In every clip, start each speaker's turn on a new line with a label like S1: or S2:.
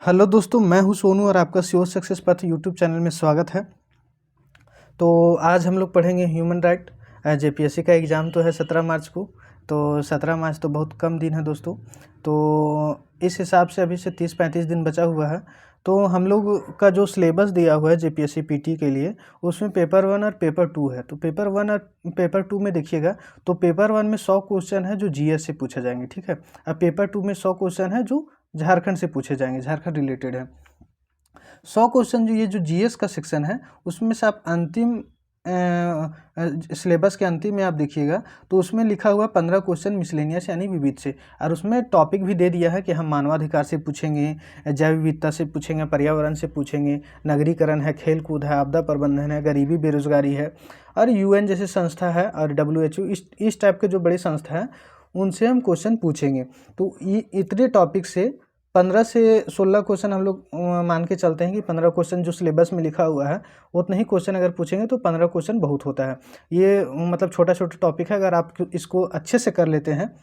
S1: Hello दोस्तों, मैं हूं सोनू और आपका श्योर सक्सेस पथ यूट्यूब चैनल में स्वागत है। तो आज हम लोग पढ़ेंगे ह्यूमन राइट। जेपीएससी का एग्ज़ाम तो है 17 मार्च को। तो 17 मार्च तो बहुत कम दिन है दोस्तों। तो इस हिसाब से अभी से 30-35 दिन बचा हुआ है। तो हम लोग का जो सिलेबस दिया हुआ है जेपीएससी पीटी के लिए, उसमें पेपर 1 और पेपर 2 है। तो पेपर 1 और पेपर 2 में देखिएगा, तो पेपर 1 में 100 क्वेश्चन है जो जीएस से पूछे जाएंगे, ठीक है। अब पेपर 2 में 100 क्वेश्चन है जो झारखंड से पूछे जाएंगे, झारखंड रिलेटेड है। 100 क्वेश्चन जो ये जो जीएस का सेक्शन है, उसमें से आप अंतिम सिलेबस के अंतिम में आप देखिएगा, तो उसमें लिखा हुआ 15 क्वेश्चन मिसलेनियस यानी विविध से। और उसमें टॉपिक भी दे दिया है कि हम मानवाधिकार से पूछेंगे, जैव विविधता से पूछेंगे, पर्यावरण से पूछेंगे, नगरीकरण है, खेल कूद है, आपदा प्रबंधन है, गरीबी बेरोजगारी है, और यूएन जैसे संस्था है, और डब्ल्यूएचओ, इस टाइप के जो बड़ी संस्था है उनसे हम क्वेश्चन पूछेंगे। तो ये इतने टॉपिक से 15 से 16 क्वेश्चन हम लोग मान के चलते हैं कि 15 क्वेश्चन जो सिलेबस में लिखा हुआ है उतने ही क्वेश्चन अगर पूछेंगे तो 15 क्वेश्चन बहुत होता है। ये मतलब छोटा छोटा टॉपिक है, अगर आप इसको अच्छे से कर लेते हैं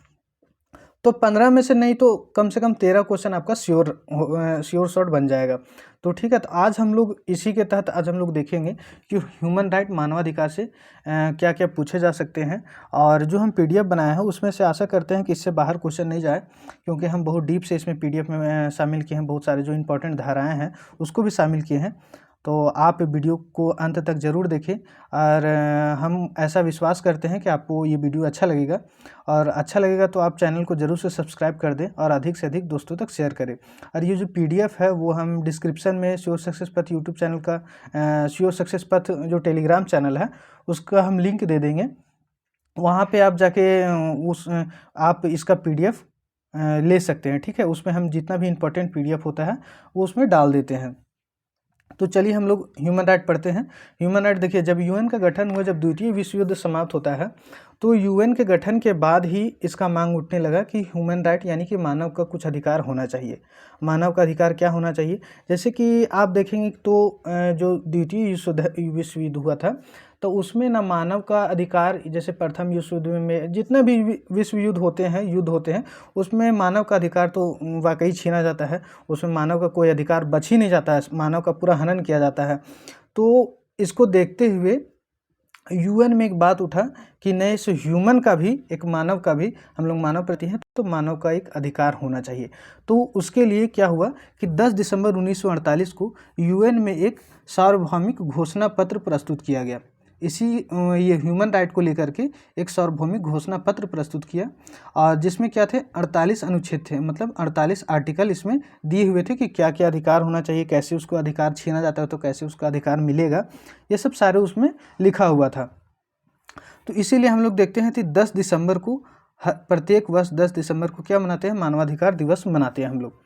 S1: तो 15 में से नहीं तो कम से कम 13 क्वेश्चन आपका श्योर शॉट बन जाएगा। तो ठीक है, तो आज हम लोग इसी के तहत आज हम लोग देखेंगे कि ह्यूमन राइट मानवाधिकार से क्या क्या पूछे जा सकते हैं। और जो हम पीडीएफ बनाए हैं उसमें से आशा करते हैं कि इससे बाहर क्वेश्चन नहीं जाए, क्योंकि हम बहुत डीप से इसमें पीडीएफ में शामिल किए हैं, बहुत सारे जो इंपॉर्टेंट धाराएँ हैं उसको भी शामिल किए हैं। तो आप वीडियो को अंत तक ज़रूर देखें, और हम ऐसा विश्वास करते हैं कि आपको ये वीडियो अच्छा लगेगा, और अच्छा लगेगा तो आप चैनल को ज़रूर से सब्सक्राइब कर दें और अधिक से अधिक दोस्तों तक शेयर करें। और ये जो पीडीएफ है वो हम डिस्क्रिप्शन में श्योर सक्सेस पथ यूट्यूब चैनल का श्योर सक्सेस पथ जो टेलीग्राम चैनल है उसका हम लिंक दे देंगे। वहाँ पे आप जाके आप इसका पीडीएफ ले सकते हैं, ठीक है। उसमें हम जितना भी इम्पोर्टेंट पीडीएफ होता है वो उसमें डाल देते हैं। तो चलिए हम लोग ह्यूमन राइट पढ़ते हैं। ह्यूमन राइट देखिए, जब यूएन का गठन हुआ, जब द्वितीय विश्व युद्ध समाप्त होता है, तो यूएन के गठन के बाद ही इसका मांग उठने लगा कि ह्यूमन राइट यानी कि मानव का कुछ अधिकार होना चाहिए। मानव का अधिकार क्या होना चाहिए, जैसे कि आप देखेंगे तो जो द्वितीय विश्व युद्ध हुआ था, तो उसमें ना मानव का अधिकार, जैसे प्रथम विश्व युद्ध में जितने भी विश्व युद्ध होते हैं उसमें मानव का अधिकार तो वाकई छीना जाता है। उसमें मानव का कोई अधिकार बच ही नहीं जाता है, मानव का पूरा हनन किया जाता है। तो इसको देखते हुए यूएन में एक बात उठा कि नहीं, इस ह्यूमन का भी, एक मानव का भी, हम लोग मानव प्रति हैं तो मानव का एक अधिकार होना चाहिए। तो उसके लिए क्या हुआ कि 10 दिसंबर 1948 को यूएन में एक सार्वभौमिक घोषणा पत्र प्रस्तुत किया गया। ये ह्यूमन राइट को लेकर के एक सार्वभौमिक घोषणा पत्र प्रस्तुत किया, और जिसमें क्या थे, 48 अनुच्छेद थे, मतलब 48 आर्टिकल इसमें दिए हुए थे कि क्या क्या अधिकार होना चाहिए, कैसे उसको अधिकार छीना जाता है तो कैसे उसका अधिकार मिलेगा, ये सब सारे उसमें लिखा हुआ था। तो इसीलिए हम लोग देखते हैं कि 10 दिसंबर को, प्रत्येक वर्ष 10 दिसंबर को क्या मनाते हैं, मानवाधिकार दिवस मनाते हैं हम लोग।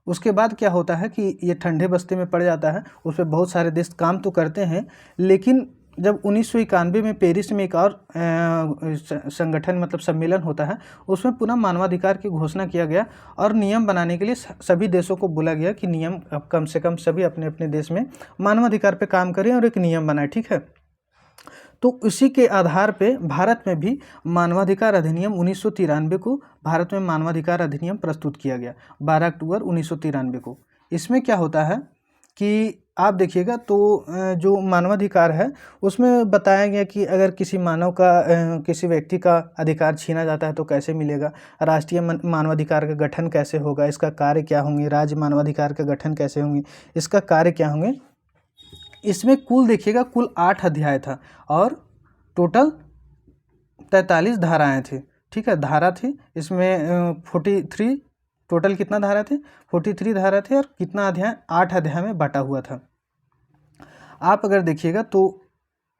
S1: उसके बाद क्या होता है कि ये ठंडे बस्ते में पड़ जाता है, उस पर बहुत सारे देश काम तो करते हैं, लेकिन जब 1991 में पेरिस में एक और संगठन, मतलब सम्मेलन होता है, उसमें पुनः मानवाधिकार की घोषणा किया गया, और नियम बनाने के लिए सभी देशों को बोला गया कि नियम कम से कम सभी अपने अपने देश में मानवाधिकार पे काम करें और एक नियम बनाए, ठीक है। तो उसी के आधार पे भारत में भी मानवाधिकार अधिनियम 1993 को, भारत में मानवाधिकार अधिनियम प्रस्तुत किया गया 12 अक्टूबर 1993 को। इसमें क्या होता है कि आप देखिएगा तो जो मानवाधिकार है उसमें बताया गया कि अगर किसी मानव का, किसी व्यक्ति का अधिकार छीना जाता है तो कैसे मिलेगा, राष्ट्रीय मानवाधिकार का गठन कैसे होगा, इसका कार्य क्या होंगे, राज्य मानवाधिकार का गठन कैसे होंगे, इसका कार्य क्या होंगे। इसमें कुल देखिएगा, कुल 8 अध्याय था और टोटल 43 धाराएं थी, ठीक है। धारा थी इसमें 43, टोटल कितना धारा थे, 43 धारा थे, और कितना अध्याय, 8 अध्याय में बांटा हुआ था। आप अगर देखिएगा तो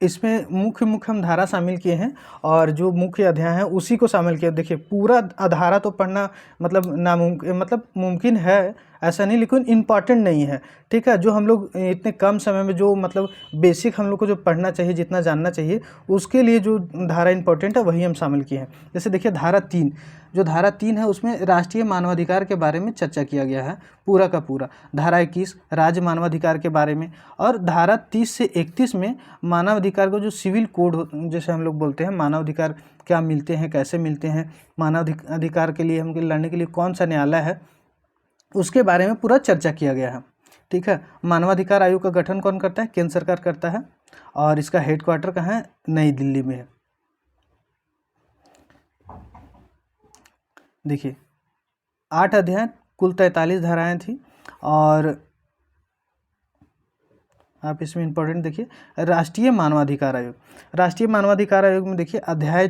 S1: इसमें मुख्य मुख्य हम धारा शामिल किए हैं, और जो मुख्य अध्याय है उसी को शामिल किया। देखिए पूरा धारा तो पढ़ना मतलब नामुमकिन, मतलब मुमकिन है ऐसा नहीं, लेकिन इम्पॉर्टेंट नहीं है, ठीक है। जो हम लोग इतने कम समय में जो मतलब बेसिक हम लोग को जो पढ़ना चाहिए, जितना जानना चाहिए, उसके लिए जो धारा इम्पोर्टेंट है वही हम शामिल किए हैं। जैसे देखिए धारा 3, जो धारा 3 है उसमें राष्ट्रीय मानवाधिकार के बारे में चर्चा किया गया है पूरा का पूरा। धारा 21 राज्य मानवाधिकार के बारे में, और धारा 30 से 31 में मानवाधिकार को जो सिविल कोड जैसे हम लोग बोलते हैं, मानवाधिकार क्या मिलते हैं, कैसे मिलते हैं, मानव अधिकार के लिए हम लड़ने के लिए कौन सा न्यायालय है, उसके बारे में पूरा चर्चा किया गया है। ठीक है, मानवाधिकार आयोग का गठन कौन करता है? केंद्र सरकार करता है, और इसका हेडक्वार्टर कहाँ है? नई दिल्ली में है। देखिए 8 अध्याय, कुल 43 धाराएं थी, और आप इसमें इंपॉर्टेंट देखिए राष्ट्रीय मानवाधिकार आयोग। राष्ट्रीय मानवाधिकार आयोग में देखिए अध्याय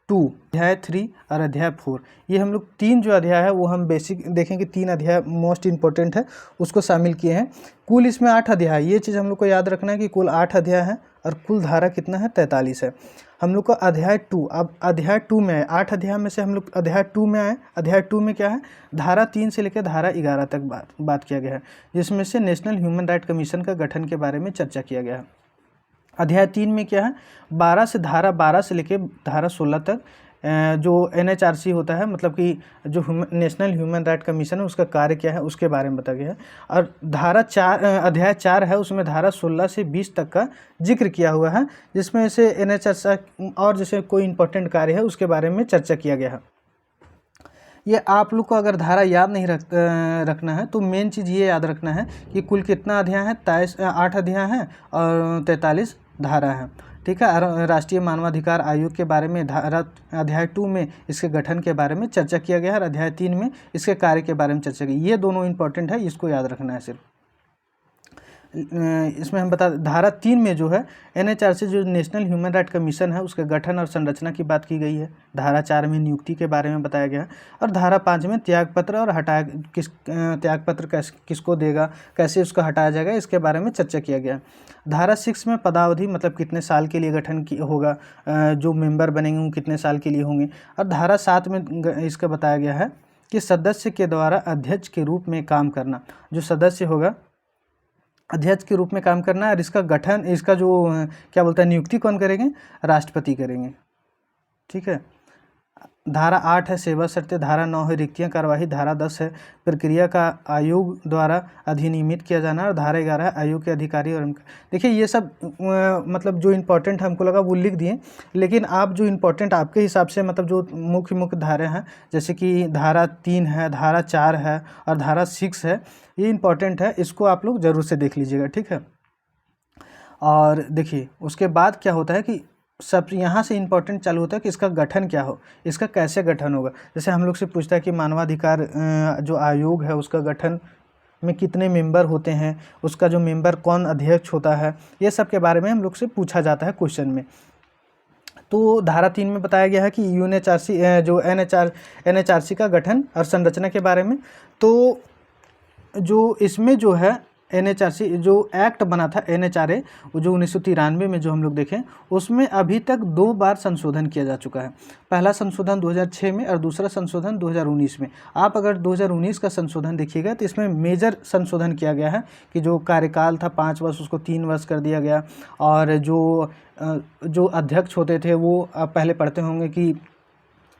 S1: 2, अध्याय 3 और अध्याय 4, ये हम लोग 3 जो अध्याय है वो हम बेसिक देखेंगे। 3 अध्याय मोस्ट इंपॉर्टेंट है, उसको शामिल किए हैं। कुल इसमें 8 अध्याय, ये चीज़ हम लोग को याद रखना है कि कुल 8 अध्याय है, और कुल धारा कितना है? 43 है। हम लोग को अध्याय 2, अब अध्याय 2 में आए, 8 अध्याय में से हम लोग अध्याय 2 में आए। अध्याय 2 में क्या है? धारा 3 से लेकर धारा 11 तक बात किया गया है, जिसमें से नेशनल ह्यूमन राइट कमीशन का गठन के बारे में चर्चा किया गया है। अध्याय 3 में क्या है? धारा 12 से लेकर धारा 16 तक जो NHRC होता है, मतलब कि जो नेशनल ह्यूमन राइट कमीशन है, उसका कार्य क्या है उसके बारे में बताया गया है। और धारा 4 अध्याय 4 है, उसमें धारा 16 से 20 तक का जिक्र किया हुआ है, जिसमें से NHRC और जैसे कोई इंपॉर्टेंट कार्य है उसके बारे में चर्चा किया गया है। ये आप लोग को अगर धारा याद नहीं रखना है तो मेन चीज़ ये याद रखना है कि कुल कितना अध्याय है? 8 अध्याय हैं और 43 धारा है। ठीक है, राष्ट्रीय मानवाधिकार आयोग के बारे में धारा अध्याय 2 में इसके गठन के बारे में चर्चा किया गया है, और अध्याय 3 में इसके कार्य के बारे में चर्चा की। ये दोनों इंपॉर्टेंट है, इसको याद रखना है सिर्फ। इसमें हम बता, धारा 3 में जो है NHRC जो नेशनल ह्यूमन राइट कमीशन है उसके गठन और संरचना की बात की गई है। धारा 4 में नियुक्ति के बारे में बताया गया है, और धारा 5 में त्यागपत्र और त्यागपत्र किसको देगा, कैसे उसको हटाया जाएगा, इसके बारे में चर्चा किया गया है। धारा 6 में पदावधि, मतलब कितने साल के लिए गठन होगा, जो मेंबर बनेंगे वो कितने साल के लिए होंगे। और धारा 7 में इसका बताया गया है कि सदस्य के द्वारा अध्यक्ष के रूप में काम करना, जो सदस्य होगा अध्यक्ष के रूप में काम करना है, और इसका गठन, इसका जो क्या बोलते हैं, नियुक्ति कौन करेंगे? राष्ट्रपति करेंगे। ठीक है, धारा 8 है सेवा शर्तें, धारा 9 है रिक्तियाँ कार्यवाही, धारा 10 है प्रक्रिया का आयोग द्वारा अधिनियमित किया जाना, और धारा 11 है आयोग के अधिकारी और देखिए ये सब मतलब जो इम्पोर्टेंट हमको लगा वो लिख दिए, लेकिन आप जो इम्पोर्टेंट आपके हिसाब से, मतलब जो मुख्य धारा हैं, जैसे कि धारा 3 है, धारा 4 है और धारा 6 है, ये इम्पोर्टेंट है, इसको आप लोग ज़रूर से देख लीजिएगा। ठीक है, और देखिए उसके बाद क्या होता है कि सब यहाँ से इम्पोर्टेंट चालू होता है कि इसका गठन क्या हो, इसका कैसे गठन होगा। जैसे हम लोग से पूछता है कि मानवाधिकार जो आयोग है उसका गठन में कितने मेंबर होते हैं, उसका जो मेंबर कौन अध्यक्ष होता है, ये सब के बारे में हम लोग से पूछा जाता है क्वेश्चन में। तो धारा 3 में बताया गया है कि जो NHRC का गठन और संरचना के बारे में। तो जो इसमें जो है NHRC जो एक्ट बना था NHRA, वो जो 1993 में जो हम लोग देखें, उसमें अभी तक 2 बार संशोधन किया जा चुका है। पहला संशोधन 2006 में और दूसरा संशोधन 2019 में। आप अगर 2019 का संशोधन देखिएगा तो इसमें मेजर संशोधन किया गया है कि जो कार्यकाल था 5 वर्ष उसको 3 वर्ष कर दिया गया, और जो अध्यक्ष होते थे वो आप पहले पढ़ते होंगे कि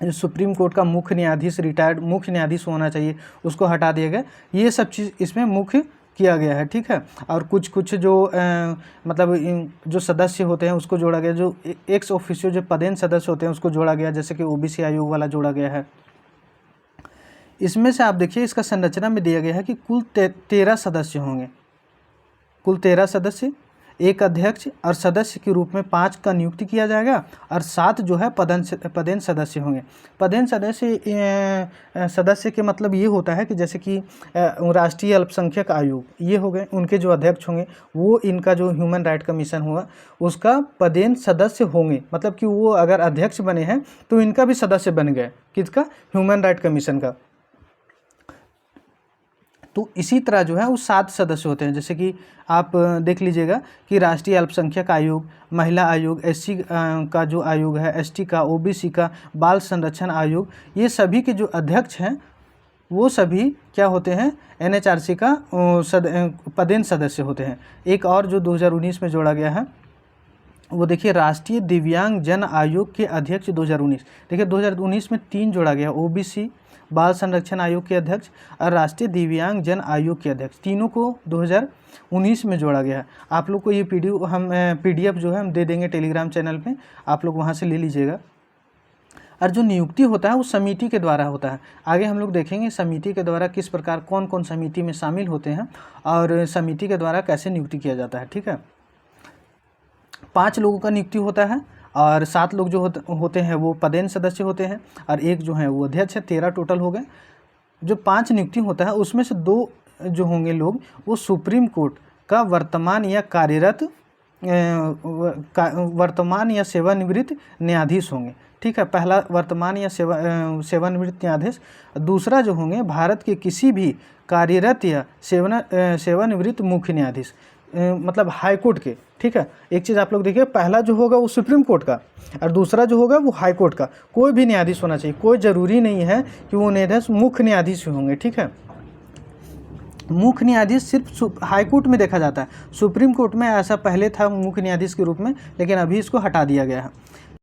S1: सुप्रीम कोर्ट का मुख्य न्यायाधीश, रिटायर्ड मुख्य न्यायाधीश होना चाहिए, उसको हटा दिया गया। ये सब चीज़ इसमें मुख्य किया गया है। ठीक है, और कुछ जो मतलब जो सदस्य होते हैं उसको जोड़ा गया, जो एक्स ऑफिशियो जो पदेन सदस्य होते हैं उसको जोड़ा गया, जैसे कि OBC आयोग वाला जोड़ा गया है। इसमें से आप देखिए इसका संरचना में दिया गया है कि कुल 13 सदस्य होंगे, कुल 13 सदस्य, एक अध्यक्ष और सदस्य के रूप में 5 का नियुक्ति किया जाएगा, और 7 जो है पदेन सदस्य होंगे। पदेन सदस्य के मतलब ये होता है कि जैसे कि राष्ट्रीय अल्पसंख्यक आयोग ये हो गए, उनके जो अध्यक्ष होंगे वो इनका जो ह्यूमन राइट कमीशन हुआ उसका पदेन सदस्य होंगे, मतलब कि वो अगर अध्यक्ष बने हैं तो इनका भी सदस्य बन गए, किसका? ह्यूमन राइट कमीशन का। तो इसी तरह जो है वो 7 सदस्य होते हैं, जैसे कि आप देख लीजिएगा कि राष्ट्रीय अल्पसंख्यक आयोग, महिला आयोग, SC का जो आयोग है, ST का, OBC का, बाल संरक्षण आयोग, ये सभी के जो अध्यक्ष हैं वो सभी क्या होते हैं? NHRC का पदेन सदस्य होते हैं। एक और जो 2019 में जोड़ा गया है वो देखिए राष्ट्रीय दिव्यांग जन आयोग के अध्यक्ष 2019। देखिए 2019 में 3 जोड़ा गया, OBC, बाल संरक्षण आयोग के अध्यक्ष और राष्ट्रीय दिव्यांग जन आयोग के अध्यक्ष, तीनों को 2019 में जोड़ा गया है। आप लोग को ये PDF जो है हम दे देंगे टेलीग्राम चैनल पे, आप लोग वहाँ से ले लीजिएगा। और जो नियुक्ति होता है वो समिति के द्वारा होता है। आगे हम लोग देखेंगे समिति के द्वारा किस प्रकार कौन कौन समिति में शामिल होते हैं और समिति के द्वारा कैसे नियुक्ति किया जाता है। ठीक है, 5 लोगों का नियुक्ति होता है और 7 लोग जो होते हैं वो पदेन सदस्य होते हैं और 1 जो है वो अध्यक्ष है। 13 टोटल हो गए। जो 5 नियुक्ति होता है उसमें से 2 जो होंगे लोग वो सुप्रीम कोर्ट का वर्तमान या कार्यरत वर्तमान या सेवानिवृत्त न्यायाधीश होंगे। ठीक है, पहला वर्तमान या सेवानिवृत्त न्यायाधीश। दूसरा जो होंगे भारत के किसी भी कार्यरत या सेवानिवृत्त मुख्य न्यायाधीश, मतलब हाई कोर्ट के। ठीक है, एक चीज़ आप लोग देखिए, पहला जो होगा वो सुप्रीम कोर्ट का और दूसरा जो होगा वो हाई कोर्ट का। कोई भी न्यायाधीश होना चाहिए, कोई ज़रूरी नहीं है कि वो न्यायाधीश मुख्य न्यायाधीश होंगे। ठीक है, मुख्य न्यायाधीश सिर्फ हाई कोर्ट में देखा जाता है। सुप्रीम कोर्ट में ऐसा पहले था मुख्य न्यायाधीश के रूप में, लेकिन अभी इसको हटा दिया गया है।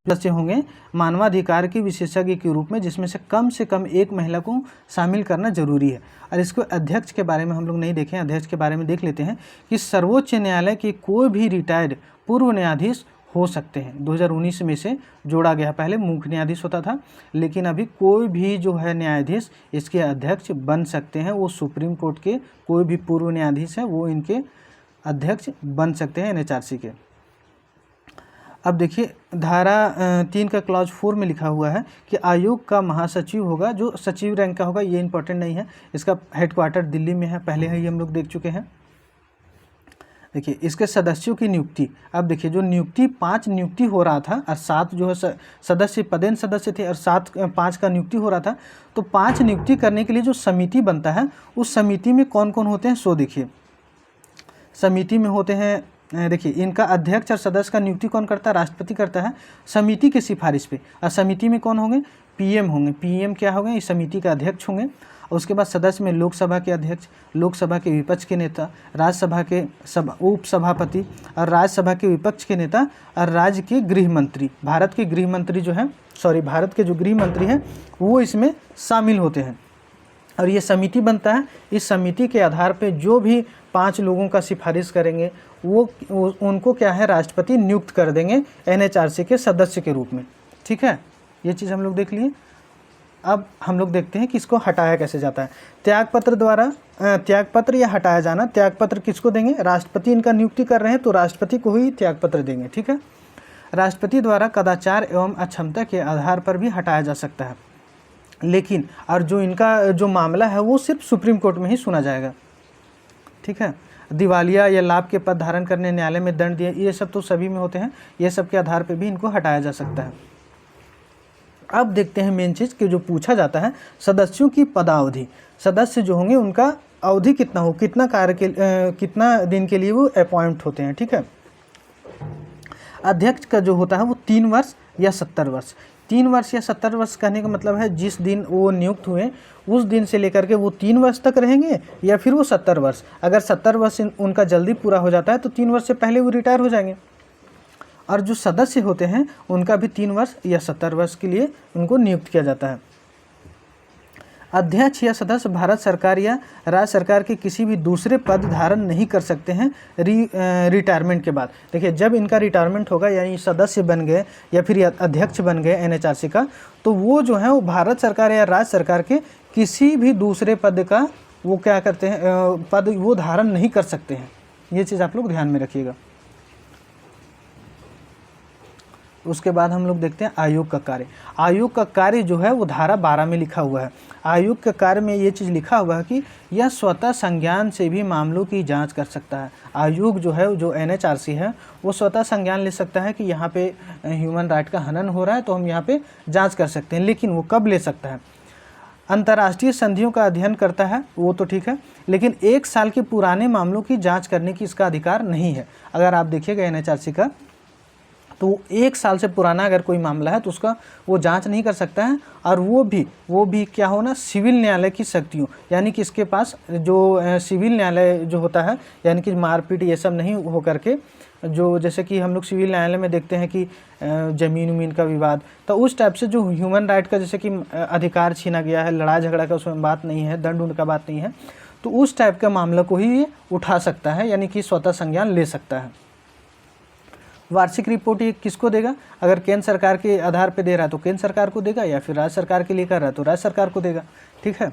S1: सदस्य होंगे मानवाधिकार के विशेषज्ञ के रूप में, जिसमें से कम 1 महिला को शामिल करना जरूरी है। और इसको अध्यक्ष के बारे में हम लोग नहीं देखें, अध्यक्ष के बारे में देख लेते हैं कि सर्वोच्च न्यायालय के कोई भी रिटायर्ड पूर्व न्यायाधीश हो सकते हैं। 2019 में से जोड़ा गया, पहले मुख्य न्यायाधीश होता था, लेकिन अभी कोई भी जो है न्यायाधीश इसके अध्यक्ष बन सकते हैं। वो सुप्रीम कोर्ट के कोई भी पूर्व न्यायाधीश है वो इनके अध्यक्ष बन सकते हैं NHRC के। अब देखिए धारा 3 का क्लॉज 4 में लिखा हुआ है कि आयोग का महासचिव होगा, जो सचिव रैंक का होगा। ये इंपॉर्टेंट नहीं है, इसका हेडक्वार्टर दिल्ली में है, पहले ही हम लोग देख चुके हैं। देखिए इसके सदस्यों की नियुक्ति, अब देखिए जो नियुक्ति 5 नियुक्ति हो रहा था और 7 जो है सदस्य पदेन सदस्य थे और 5 का नियुक्ति हो रहा था। तो 5 नियुक्ति करने के लिए जो समिति बनता है उस समिति में कौन कौन होते हैं सो देखिए। समिति में होते हैं, देखिए इनका अध्यक्ष और सदस्य का नियुक्ति कौन करता है, राष्ट्रपति करता है समिति की सिफारिश पे। और समिति में कौन होंगे, PM होंगे। PM क्या होंगे, इस समिति का अध्यक्ष होंगे। और उसके बाद सदस्य में लोकसभा के अध्यक्ष, लोकसभा के विपक्ष के नेता, राज्यसभा के उप सभापति और राज्यसभा के विपक्ष के नेता और राज्य के गृह मंत्री। भारत के गृह मंत्री जो है, भारत के जो गृह मंत्री हैं वो इसमें शामिल होते हैं। और ये समिति बनता है। इस समिति के आधार पे जो भी 5 लोगों का सिफारिश करेंगे वो उनको क्या है, राष्ट्रपति नियुक्त कर देंगे NHRC के सदस्य के रूप में। ठीक है, ये चीज़ हम लोग देख लिए। अब हम लोग देखते हैं कि इसको हटाया कैसे जाता है। त्यागपत्र द्वारा त्यागपत्र या हटाया जाना, त्यागपत्र किसको देंगे, राष्ट्रपति इनका नियुक्ति कर रहे हैं तो राष्ट्रपति को ही त्यागपत्र देंगे। ठीक है, राष्ट्रपति द्वारा कदाचार एवं अक्षमता के आधार पर भी हटाया जा सकता है, लेकिन और जो इनका जो मामला है वो सिर्फ सुप्रीम कोर्ट में ही सुना जाएगा। ठीक है, दिवालिया या लाभ के पद धारण करने, न्यायालय में दंड दिए, ये सब तो सभी में होते हैं। ये सब के आधार पर भी इनको हटाया जा सकता है। अब देखते हैं मेन चीज़ कि जो पूछा जाता है सदस्यों की पदावधि। सदस्य जो होंगे उनका अवधि कितना हो, कितना कितना दिन के लिए वो अपॉइंट होते हैं। ठीक है, अध्यक्ष का जो होता है वो 3 वर्ष या 70 वर्ष। 3 वर्ष या 70 वर्ष कहने का मतलब है जिस दिन वो नियुक्त हुए उस दिन से लेकर के वो 3 वर्ष तक रहेंगे या फिर वो 70 वर्ष। अगर 70 वर्ष उनका जल्दी पूरा हो जाता है तो 3 वर्ष से पहले वो रिटायर हो जाएंगे। और जो सदस्य होते हैं उनका भी 3 वर्ष या 70 वर्ष के लिए उनको नियुक्त किया जाता है। अध्यक्ष या सदस्य भारत सरकार या राज्य सरकार के किसी भी दूसरे पद धारण नहीं कर सकते हैं रिटायरमेंट के बाद। देखिए जब इनका रिटायरमेंट होगा, यानी सदस्य बन गए या फिर अध्यक्ष बन गए NHRC का, तो वो जो है वो भारत सरकार या राज्य सरकार के किसी भी दूसरे पद का वो क्या करते हैं, पद वो धारण नहीं कर सकते हैं। ये चीज़ आप लोग ध्यान में रखिएगा। उसके बाद हम लोग देखते हैं आयोग का कार्य। आयोग का कार्य जो है वो धारा 12 में लिखा हुआ है। आयोग के कार्य में ये चीज़ लिखा हुआ है कि यह स्वतः संज्ञान से भी मामलों की जांच कर सकता है। आयोग जो है, जो NHRC है, वो स्वतः संज्ञान ले सकता है कि यहाँ पे ह्यूमन राइट का हनन हो रहा है तो हम यहाँ पे जांच कर सकते हैं। लेकिन वो कब ले सकता है, अंतर्राष्ट्रीय संधियों का अध्ययन करता है वो तो ठीक है, लेकिन 1 साल के पुराने मामलों की जाँच करने की इसका अधिकार नहीं है। अगर आप देखिएगा NHRC का, तो 1 साल से पुराना अगर कोई मामला है तो उसका वो जांच नहीं कर सकता है। और वो भी क्या हो ना, सिविल न्यायालय की शक्तियों, यानी कि इसके पास जो सिविल न्यायालय जो होता है, यानी कि मारपीट ये सब नहीं हो करके, जो जैसे कि हम लोग सिविल न्यायालय में देखते हैं कि ज़मीन उमीन का विवाद, तो उस टाइप से जो ह्यूमन राइट का, जैसे कि अधिकार छीना गया है, लड़ाई झगड़ा का उसमें बात नहीं है, दंड उंड का बात नहीं है, तो उस टाइप का मामला को ही ये उठा सकता है, यानी कि स्वतः संज्ञान ले सकता है। वार्षिक रिपोर्ट ये किसको देगा? अगर केंद्र सरकार के आधार पे दे रहा है तो केंद्र सरकार को देगा, या फिर राज्य सरकार के लिए कर रहा है तो राज्य सरकार को देगा। ठीक है,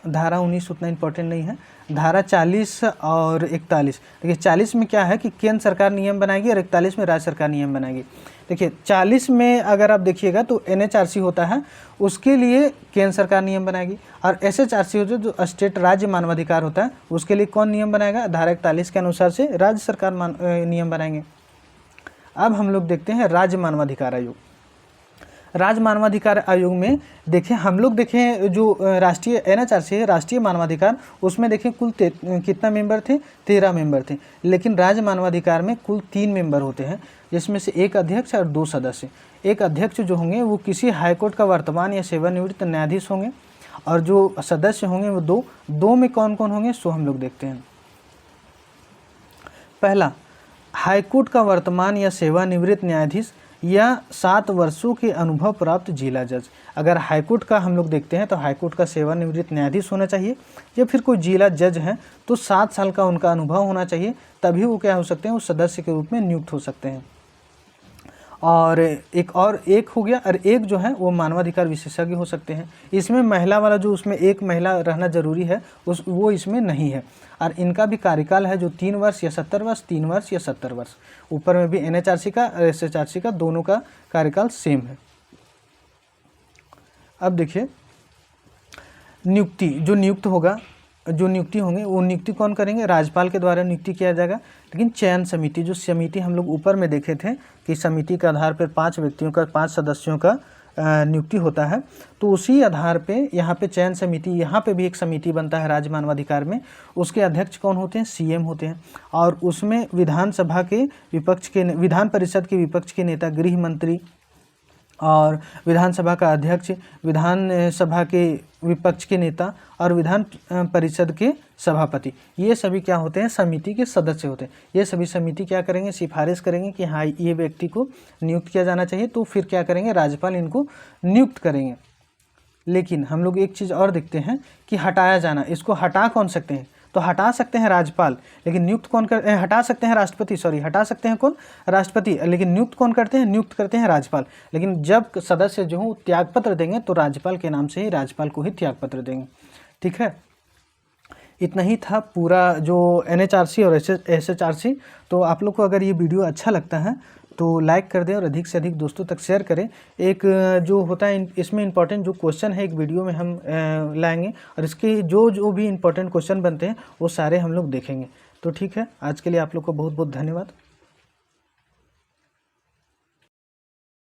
S1: धारा 19 उतना इम्पोर्टेंट नहीं है। धारा 40 और 41, देखिए 40 में क्या है कि केंद्र सरकार नियम बनाएगी और 41 में राज्य सरकार नियम बनाएगी। देखिए 40 में अगर आप देखिएगा तो NHRC होता है, उसके लिए केंद्र सरकार नियम बनाएगी, और SHRC होता है जो स्टेट राज्य मानवाधिकार होता है, उसके लिए कौन नियम बनाएगा? धारा 41 के अनुसार से राज्य सरकार नियम बनाएंगे। अब हम लोग देखते हैं राज्य मानवाधिकार आयोग। राज्य मानवाधिकार आयोग में देखें, हम लोग देखें जो राष्ट्रीय NHRC है, राष्ट्रीय मानवाधिकार, उसमें देखें कुल कितना मेंबर थे? 13 मेंबर थे। लेकिन राज्य मानवाधिकार में कुल 3 मेंबर होते हैं, जिसमें से एक अध्यक्ष और 2 सदस्य। एक अध्यक्ष जो होंगे वो किसी हाईकोर्ट का वर्तमान या सेवानिवृत्त न्यायाधीश होंगे, और जो सदस्य होंगे वो दो में कौन कौन होंगे सो हम लोग देखते हैं। पहला, हाईकोर्ट का वर्तमान या सेवानिवृत्त न्यायाधीश या 7 वर्षों के अनुभव प्राप्त जिला जज। अगर हाईकोर्ट का हम लोग देखते हैं तो हाईकोर्ट का सेवानिवृत्त न्यायाधीश होना चाहिए, या फिर कोई जिला जज है तो 7 साल का उनका अनुभव होना चाहिए, तभी वो क्या हो सकते हैं? वो सदस्य के रूप में नियुक्त हो सकते हैं। और एक हो गया, और एक जो है वो मानवाधिकार विशेषज्ञ हो सकते हैं। इसमें महिला वाला जो उसमें एक महिला रहना जरूरी है वो इसमें नहीं है। और इनका भी कार्यकाल है जो 3 वर्ष या 70 वर्ष, 3 वर्ष या 70 वर्ष। ऊपर में भी NHRC का और SHRC का दोनों का कार्यकाल सेम है। अब देखिए नियुक्ति, जो नियुक्ति होंगे वो नियुक्ति कौन करेंगे? राज्यपाल के द्वारा नियुक्ति किया जाएगा। लेकिन चयन समिति, जो समिति हम लोग ऊपर में देखे थे कि समिति के आधार पर 5 व्यक्तियों का, 5 सदस्यों का नियुक्ति होता है, तो उसी आधार पे यहाँ पे चयन समिति, यहाँ पे भी एक समिति बनता है राज्य मानवाधिकार में। उसके अध्यक्ष कौन होते हैं? CM होते हैं। और उसमें विधान परिषद के विपक्ष के नेता, गृह मंत्री, और विधानसभा का अध्यक्ष, विधानसभा के विपक्ष के नेता, और विधान परिषद के सभापति, ये सभी क्या होते हैं? समिति के सदस्य होते हैं। ये सभी समिति क्या करेंगे? सिफारिश करेंगे कि हाँ ये व्यक्ति को नियुक्त किया जाना चाहिए, तो फिर क्या करेंगे? राज्यपाल इनको नियुक्त करेंगे। लेकिन हम लोग एक चीज़ और देखते हैं कि हटाया जाना, इसको हटा कौन सकते हैं? तो हटा सकते हैं राज्यपाल, लेकिन नियुक्त कौन हटा सकते हैं राष्ट्रपति, हटा सकते हैं कौन? राष्ट्रपति। लेकिन नियुक्त कौन करते हैं? नियुक्त करते हैं राज्यपाल। लेकिन जब सदस्य जो हो त्यागपत्र देंगे तो राज्यपाल के नाम से ही राज्यपाल को ही त्यागपत्र देंगे। ठीक है, इतना ही था पूरा जो NHRC और SHRC। तो आप लोग को अगर ये वीडियो अच्छा लगता है तो लाइक कर दें और अधिक से अधिक दोस्तों तक शेयर करें। एक जो होता है इसमें इम्पोर्टेंट जो क्वेश्चन है एक वीडियो में हम लाएंगे, और इसके जो भी इम्पोर्टेंट क्वेश्चन बनते हैं वो सारे हम लोग देखेंगे। तो ठीक है, आज के लिए आप लोग को बहुत बहुत धन्यवाद।